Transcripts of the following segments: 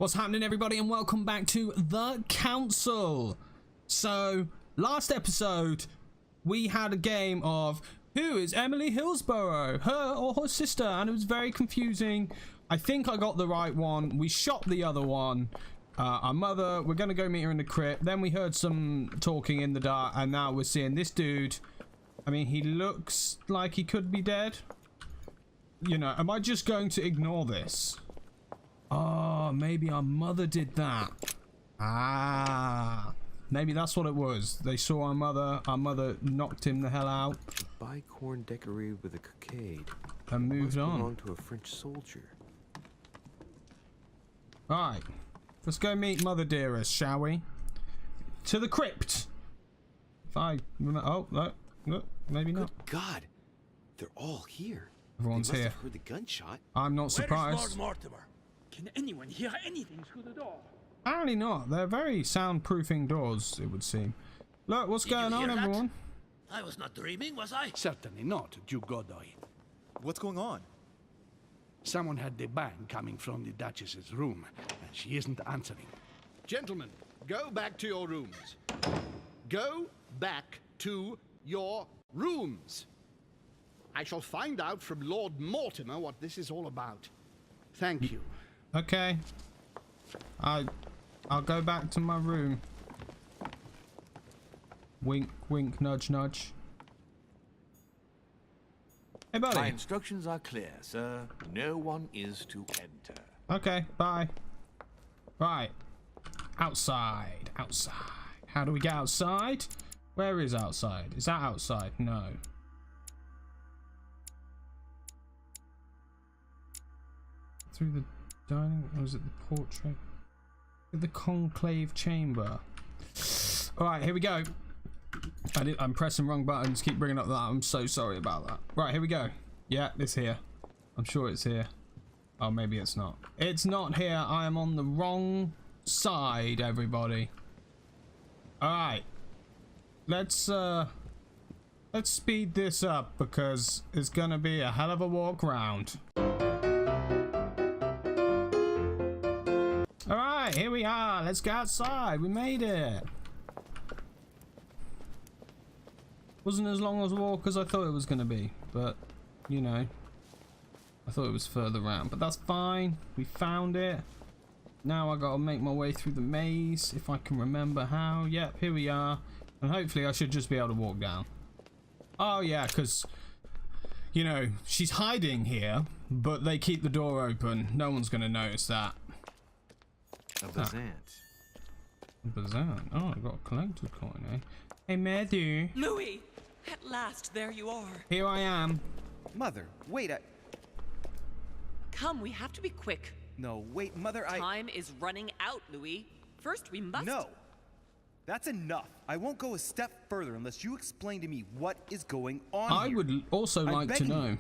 What's happening, everybody, and welcome back to The Council. So, last episode, we had a game of who is Emily Hillsborough, her or her sister, and it was very confusing. I think I got the right one. We shot the other one. Our mother, we're going to go meet her in the crypt. Then we heard some talking in the dark, and now we're seeing this dude. I mean, he looks like he could be dead. You know, am I just going to ignore this? Oh, maybe our mother did that. Ah, maybe that's what it was. They saw our mother knocked him the hell out. A bicorn decorated with a cockade. And moved on. Belonged to a French soldier. Right, let's go meet Mother Dearest, shall we? To the crypt. If I remember, oh, no, maybe not. Good God, they're all here. Everyone's they must here. Have heard the gunshot. I'm not surprised. Where is Lord Mortimer? Can anyone hear anything through the door? Apparently not. They're very soundproofing doors, it would seem. Look, what's going on, everyone? I was not dreaming, was I? Certainly not, Duke Godoy. What's going on? Someone had the bang coming from the Duchess's room, and she isn't answering. Gentlemen, go back to your rooms. Go back to your rooms. I shall find out from Lord Mortimer what this is all about. Thank you. Okay. I'll go back to my room. Wink, wink, nudge, nudge. Hey, buddy. My instructions are clear, sir. No one is to enter. Okay, bye. Right. Outside. Outside. How do we get outside? Where is outside? Is that outside? No. Through the dining, or was it the portrait? The conclave chamber. Alright, here we go. I'm pressing wrong buttons, keep bringing up that. I'm so sorry about that. Right, here we go. Yeah, it's here. I'm sure it's here. Oh, maybe it's not. It's not here. I am on the wrong side, everybody. Alright. Let's speed this up because it's gonna be a hell of a walk round. Alright, here we are. Let's go outside. We made it. Wasn't as long as a walk as I thought it was going to be, but, you know, I thought it was further around, but that's fine. We found it. Now I got to make my way through the maze, if I can remember how. Yep, here we are. And hopefully I should just be able to walk down. Oh, yeah, because, you know, she's hiding here, but they keep the door open. No one's going to notice that. A Bazant. Bazant. Oh, I got a collector's coin, eh? Hey, Matthew. Louis! At last, there you are. Here I am. Mother, wait, Come, we have to be quick. No, wait, Mother, Time is running out, Louis. First, we must... No! That's enough. I won't go a step further unless you explain to me what is going on I here. would also like to know.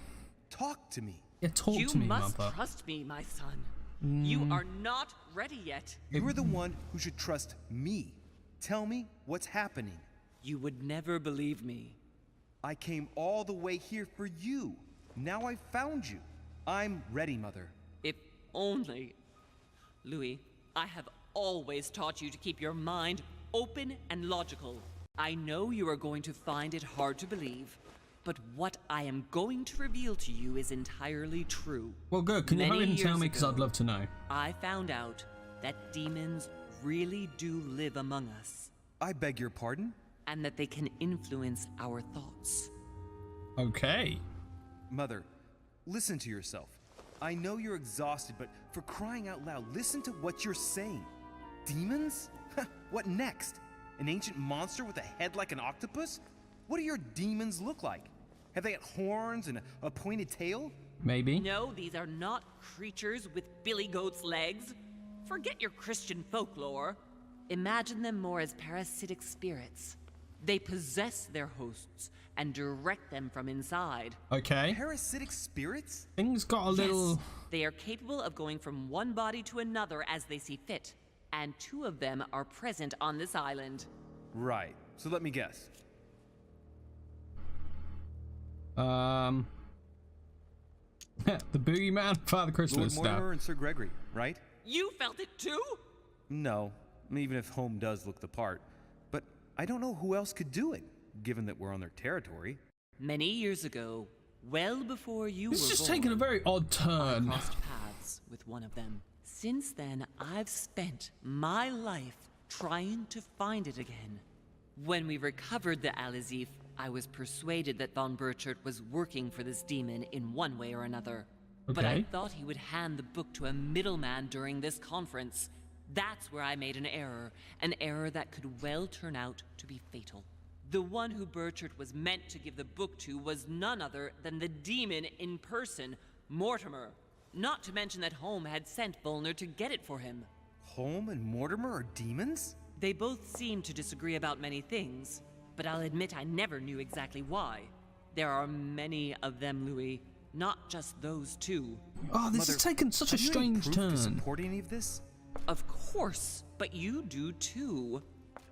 Talk to me. Yeah, talk You to me, must mother. trust me, my son. You are not ready yet. You are the one who should trust me. Tell me what's happening. You would never believe me. I came all the way here for you. Now I've found you. I'm ready, Mother. If only... Louis, I have always taught you to keep your mind open and logical. I know you are going to find it hard to believe, but what I am going to reveal to you is entirely true. Well, good. Can you hurry and tell me, because I'd ago, love to know. I found out that demons really do live among us. I beg your pardon? And that they can influence our thoughts. Okay. Mother, listen to yourself. I know you're exhausted, but for crying out loud, listen to what you're saying. Demons? What next? An ancient monster with a head like an octopus? What do your demons look like? Have they got horns and a pointed tail? Maybe. No, these are not creatures with billy goat's legs. Forget your Christian folklore. Imagine them more as parasitic spirits. They possess their hosts and direct them from inside. Okay. Parasitic spirits? Things got a little... Yes, they are capable of going from one body to another as they see fit. And 2 of them are present on this island. Right. So let me guess. The Boogeyman, Father Christmas Lord Mortimer stuff. and Sir Gregory, right? You felt it too? No, even if Home does look the part. But I don't know who else could do it, given that we're on their territory. Many years ago, well before you This were is just born, taking a very odd I turn. crossed paths with one of them. Since then, I've spent my life trying to find it again. When we recovered the Alizif, I was persuaded that von Burchard was working for this demon in one way or another. But I Okay. thought he would hand the book to a middleman during this conference. That's where I made an error that could well turn out to be fatal. The one who Burchard was meant to give the book to was none other than the demon in person, Mortimer. Not to mention that Home had sent Volner to get it for him. Home and Mortimer are demons? They both seem to disagree about many things, but I'll admit I never knew exactly why. There are many of them, Louis, not just those two. Oh, this Mother, is taking such a have you any strange proof turn. to support any of this? Of course, but you do too.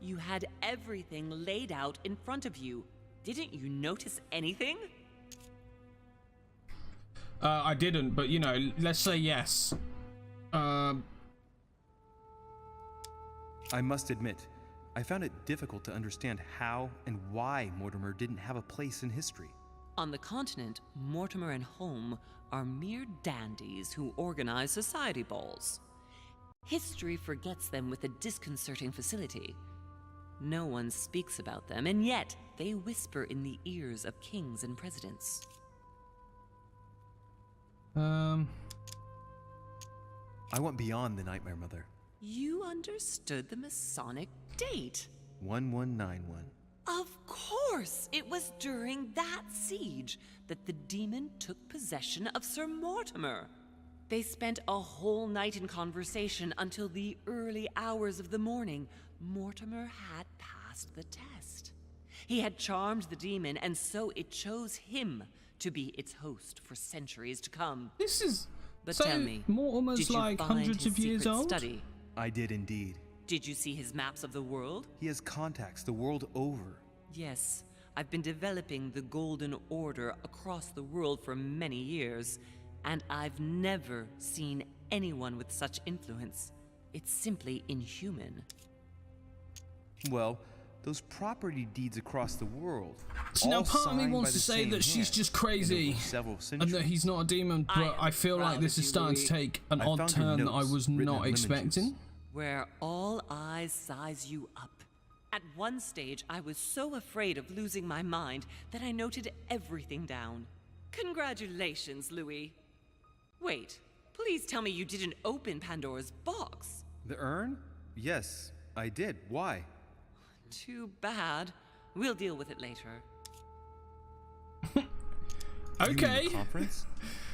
You had everything laid out in front of you. Didn't you notice anything? I didn't, but you know, let's say yes. I must admit, I found it difficult to understand how and why Mortimer didn't have a place in history. On the continent, Mortimer and Home are mere dandies who organize society balls. History forgets them with a disconcerting facility. No one speaks about them, and yet they whisper in the ears of kings and presidents. I went beyond the Nightmare Mother. You understood the Masonic date. 1191. Of course! It was during that siege that the demon took possession of Sir Mortimer. They spent a whole night in conversation until the early hours of the morning. Mortimer had passed the test. He had charmed the demon, and so it chose him to be its host for centuries to come. This is But so tell me, Mortimer's did you like find hundreds his of years secret old. study? I did indeed. Did you see his maps of the world? He has contacts the world over. Yes, I've been developing the Golden Order across the world for many years, and I've never seen anyone with such influence. It's simply inhuman. Well, those property deeds across the world. So now all part of me signed wants by to the say same that she's hand, just and crazy over several and centuries. that he's not a demon, I but am I feel like proud this of is you, starting to Louis. take an I odd found your turn that I notes was written in not lemon expecting. juice. Where all eyes size you up. At one stage, I was so afraid of losing my mind that I noted everything down. Congratulations, Louis. Wait, please tell me you didn't open Pandora's box. The urn? Yes, I did. Why? Too bad. We'll deal with it later. You mean Okay. the conference?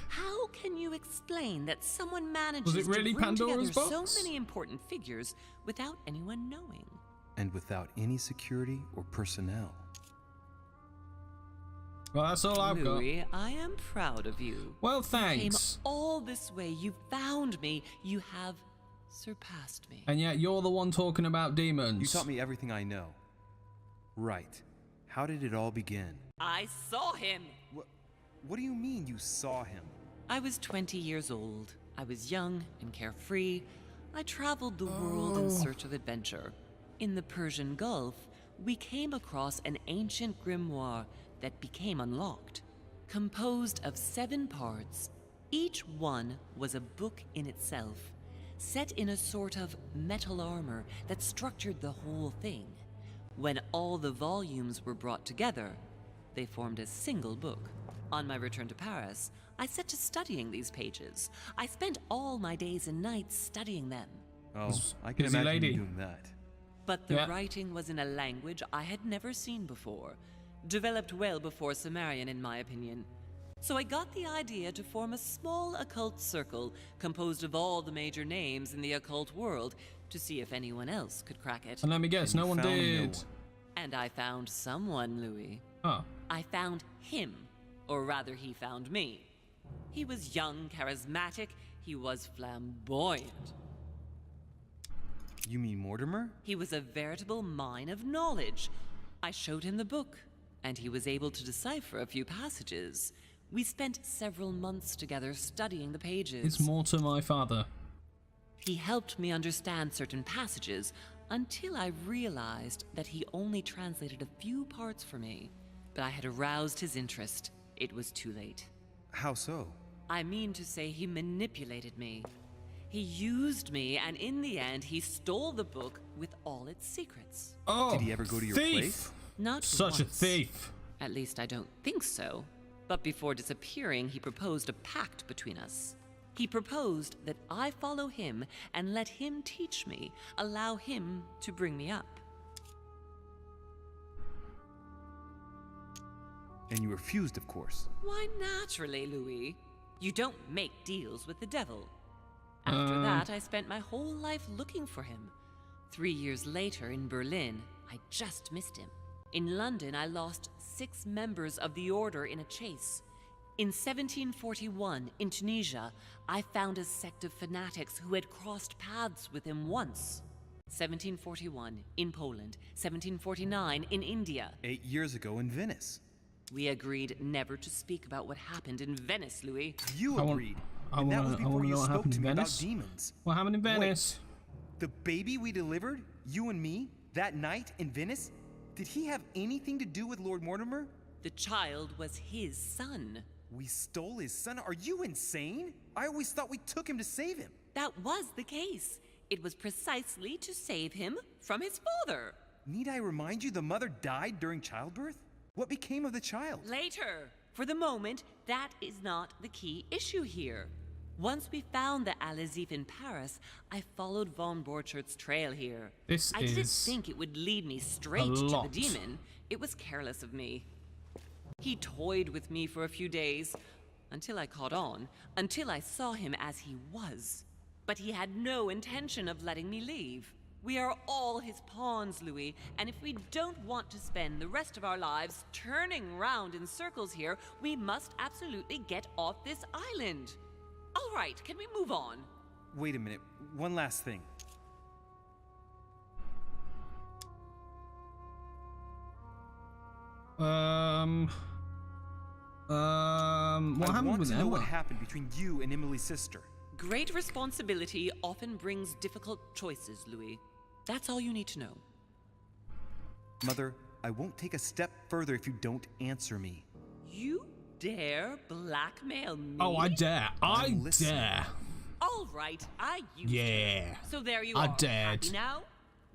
How can you explain that someone manages Was it really to bring Pandora's together box? so many important figures without anyone knowing? And without any security or personnel. Well, that's all I've got. Louis, I am proud of you. Well, You came thanks. all this way. You found me. You have surpassed me. And yet you're the one talking about demons. You taught me everything I know. Right. How did it all begin? I saw him. What do you mean you saw him? I was 20 years old. I was young and carefree. I traveled the world in search of adventure. In the Persian Gulf, we came across an ancient grimoire that became unlocked. Composed of 7 parts, each one was a book in itself, set in a sort of metal armor that structured the whole thing. When all the volumes were brought together, they formed a single book. On my return to Paris, I set to studying these pages. I spent all my days and nights studying them. Oh, I can busy imagine lady. you doing that. But the Yeah. writing was in a language I had never seen before, developed well before Sumerian, in my opinion. So I got the idea to form a small occult circle composed of all the major names in the occult world to see if anyone else could crack it. And let me guess, And no you one found no did. one. And I found someone, Louis. Oh. I found him, or rather, he found me. He was young, charismatic, he was flamboyant. You mean Mortimer? He was a veritable mine of knowledge. I showed him the book, and he was able to decipher a few passages. We spent several months together studying the pages. It's more to my father. He helped me understand certain passages until I realized that he only translated a few parts for me. But I had aroused his interest. It was too late. How so? I mean to say he manipulated me. He used me, and in the end, he stole the book with all its secrets. Oh, Did he ever go to your thief. place? Not Such a once. thief. At least I don't think so. But before disappearing, he proposed a pact between us. He proposed that I follow him and let him teach me, allow him to bring me up. And you refused, of course. Why, naturally, Louis. You don't make deals with the devil. After that, I spent my whole life looking for him. 3 years later, in Berlin, I just missed him. In London, I lost 6 members of the order in a chase. In 1741, in Tunisia, I found a sect of fanatics who had crossed paths with him once. 1741, in Poland. 1749, in India. 8 years ago in Venice. We agreed never to speak about what happened in Venice, Louis. You agreed. I and that wanna- was I before wanna you know what spoke happened to in me about Venice. demons. What happened in Venice? The baby we delivered, you and me, that night in Venice, did he have anything to do with Lord Mortimer? The child was his son. We stole his son? Are you insane? I always thought we took him to save him. That was the case. It was precisely to save him from his father. Need I remind you the mother died during childbirth? What became of the child? Later. For the moment, that is not the key issue here. Once we found the Al-Azif in Paris, I followed von Borchart's trail here. This I didn't is think it would lead me straight to the lot. demon. It was careless of me. He toyed with me for a few days, until I caught on, until I saw him as he was. But he had no intention of letting me leave. We are all his pawns, Louis, and if we don't want to spend the rest of our lives turning round in circles here, we must absolutely get off this island. All right, can we move on? Wait a minute, one last thing. What I happened want with to know what Emma? happened between you and Emily's sister. Great responsibility often brings difficult choices, Louis. That's all you need to know. Mother, I won't take a step further if you don't answer me. You dare blackmail me? Oh, I dare. I listen. dare. All right, I used to. Yeah. So there you I are. dared. Happy now?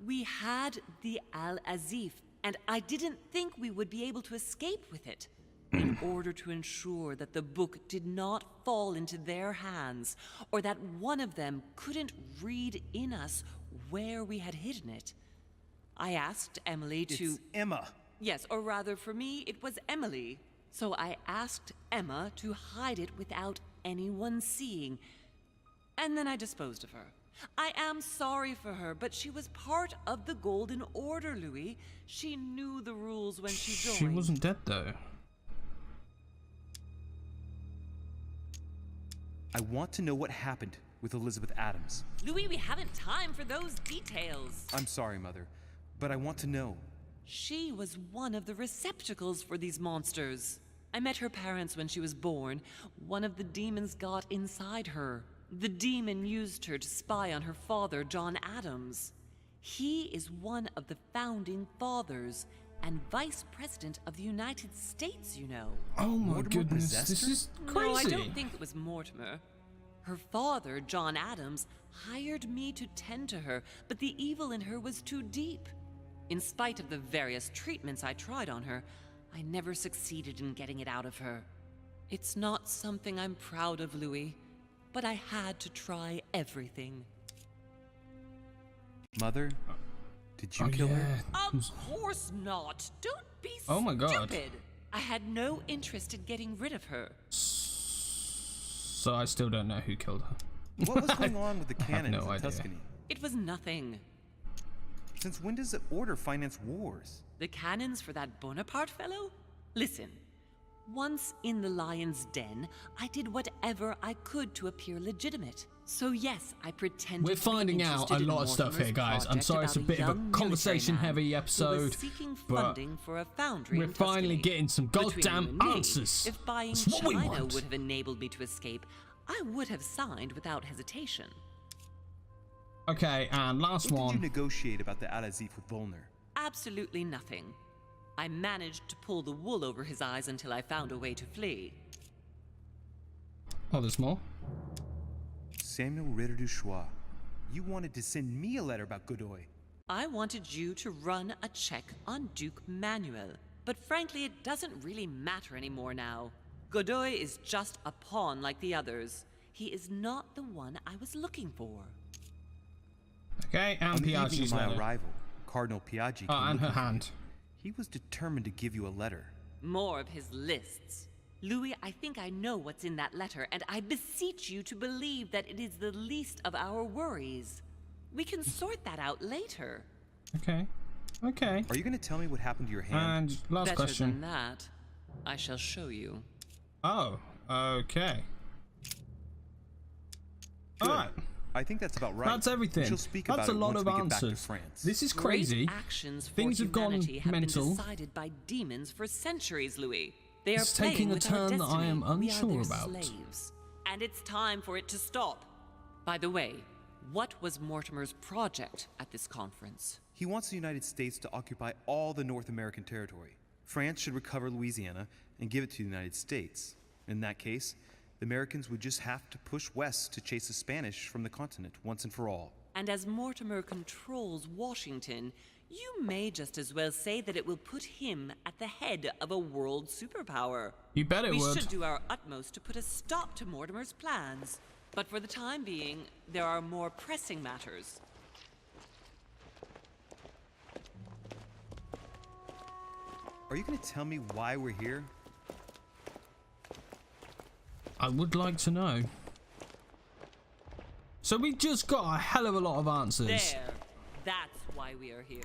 We had the Al-Azif, and I didn't think we would be able to escape with it. In order to ensure that the book did not fall into their hands, or that one of them couldn't read in us where we had hidden it, I asked Emily to... It's Emma. Yes, or rather for me, it was Emily. So I asked Emma to hide it without anyone seeing. And then I disposed of her. I am sorry for her, but she was part of the Golden Order, Louis. She knew the rules when she joined. She wasn't dead though. I want to know what happened with Elizabeth Adams. Louis, we haven't time for those details. I'm sorry, Mother, but I want to know. She was one of the receptacles for these monsters. I met her parents when she was born. One of the demons got inside her. The demon used her to spy on her father, John Adams. He is one of the founding fathers and vice president of the United States, you know. Oh my Mortimer goodness, possessed this her? is crazy. No, I don't think it was Mortimer. Her father, John Adams, hired me to tend to her, but the evil in her was too deep. In spite of the various treatments I tried on her, I never succeeded in getting it out of her. It's not something I'm proud of, Louis, but I had to try everything. Mother, did you Oh, kill her? yeah. Of course not! Don't be Oh my God. stupid! I had no interest in getting rid of her. So I still don't know who killed her. What was going on with the I have cannons no in idea. Tuscany? It was nothing. Since when does the Order finance wars? The cannons for that Bonaparte fellow? Listen, once in the lion's den, I did whatever I could to appear legitimate. So yes, I pretended We're to be finding out a interested in lot of stuff Mortimer's here, guys. I'm project sorry it's a about bit of a young military conversation-heavy man who episode, was seeking but funding for a foundry we're in finally Tuscany. getting some Between goddamn you and me, answers. If buying That's what we China want. would have enabled me to escape, I would have signed without hesitation. Okay, and last What one. did you negotiate about the Al-Azif with Volner? Absolutely nothing. I managed to pull the wool over his eyes until I found a way to flee. Oh, there's more. Samuel Ritter du Choix, you wanted to send me a letter about Godoy. I wanted you to run a check on Duke Manuel, but frankly, it doesn't really matter anymore now. Godoy is just a pawn like the others. He is not the one I was looking for. Okay, and On the evening Piaggi's of my letter. arrival, Cardinal Piaggi Oh, came and her looking for me. hand. He was determined to give you a letter. More of his lists. Louis, I think I know what's in that letter, and I beseech you to believe that it is the least of our worries. We can sort that out later. Okay. Okay. Are you going to tell me what happened to your hand? And last Better question. than that, I shall show you. Oh, okay. Good. Alright. I think that's about right. That's everything. We shall speak That's about a it lot once of we get back to answers. France. This is crazy. Great actions for Things have gone humanity have mental. been decided by demons for centuries, Louis. They are It's playing taking a with our turn that I am destiny. We are unsure their about. slaves. And it's time for it to stop. By the way, what was Mortimer's project at this conference? He wants the United States to occupy all the North American territory. France should recover Louisiana and give it to the United States. In that case, the Americans would just have to push west to chase the Spanish from the continent once and for all. And as Mortimer controls Washington, you may just as well say that it will put him at the head of a world superpower. You bet it We would. should do our utmost to put a stop to Mortimer's plans. But for the time being, there are more pressing matters. Are you going to tell me why we're here? I would like to know. So we just got a hell of a lot of answers. There. That's why we are here.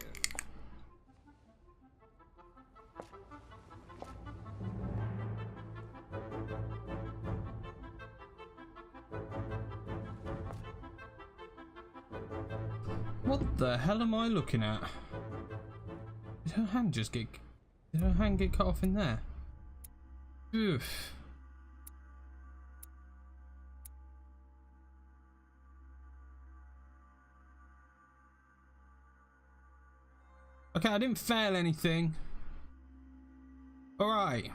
What the hell am I looking at? Did her hand just get... Did her hand get cut off in there? Oof. Okay, I didn't fail anything. Alright.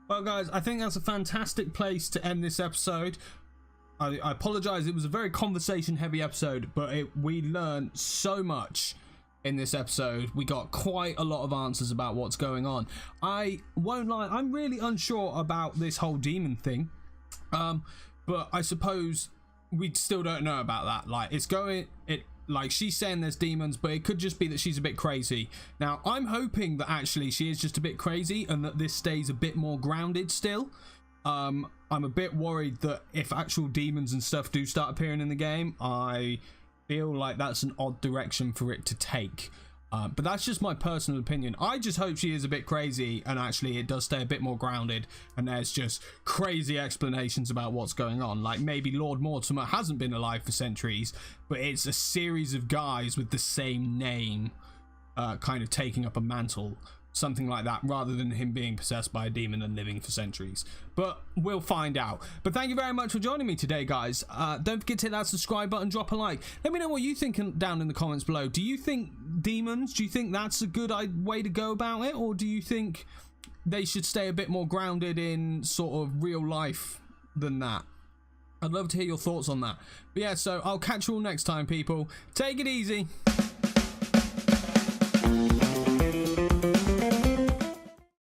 Well, guys, I think that's a fantastic place to end this episode. I apologize, it was a very conversation heavy episode, but we learned so much in this episode. We got quite a lot of answers about what's going on. I won't lie, I'm really unsure about this whole demon thing, but I suppose we still don't know about that. Like, like she's saying there's demons, but it could just be that she's a bit crazy. Now, I'm hoping that actually she is just a bit crazy and that this stays a bit more grounded still. I'm a bit worried that if actual demons and stuff do start appearing in the game, I feel like that's an odd direction for it to take. But that's just my personal opinion. I just hope she is a bit crazy and actually it does stay a bit more grounded and there's just crazy explanations about what's going on. Like maybe Lord Mortimer hasn't been alive for centuries, but it's a series of guys with the same name kind of taking up a mantle. Something like that, rather than him being possessed by a demon and living for centuries. But we'll find out. But thank you very much for joining me today, guys. Don't forget to hit that subscribe button, drop a like. Let me know what you think down in the comments below. Do you think demons, do you think that's a good way to go about it? Or do you think they should stay a bit more grounded in sort of real life than that? I'd love to hear your thoughts on that. But yeah, so I'll catch you all next time, people. Take it easy.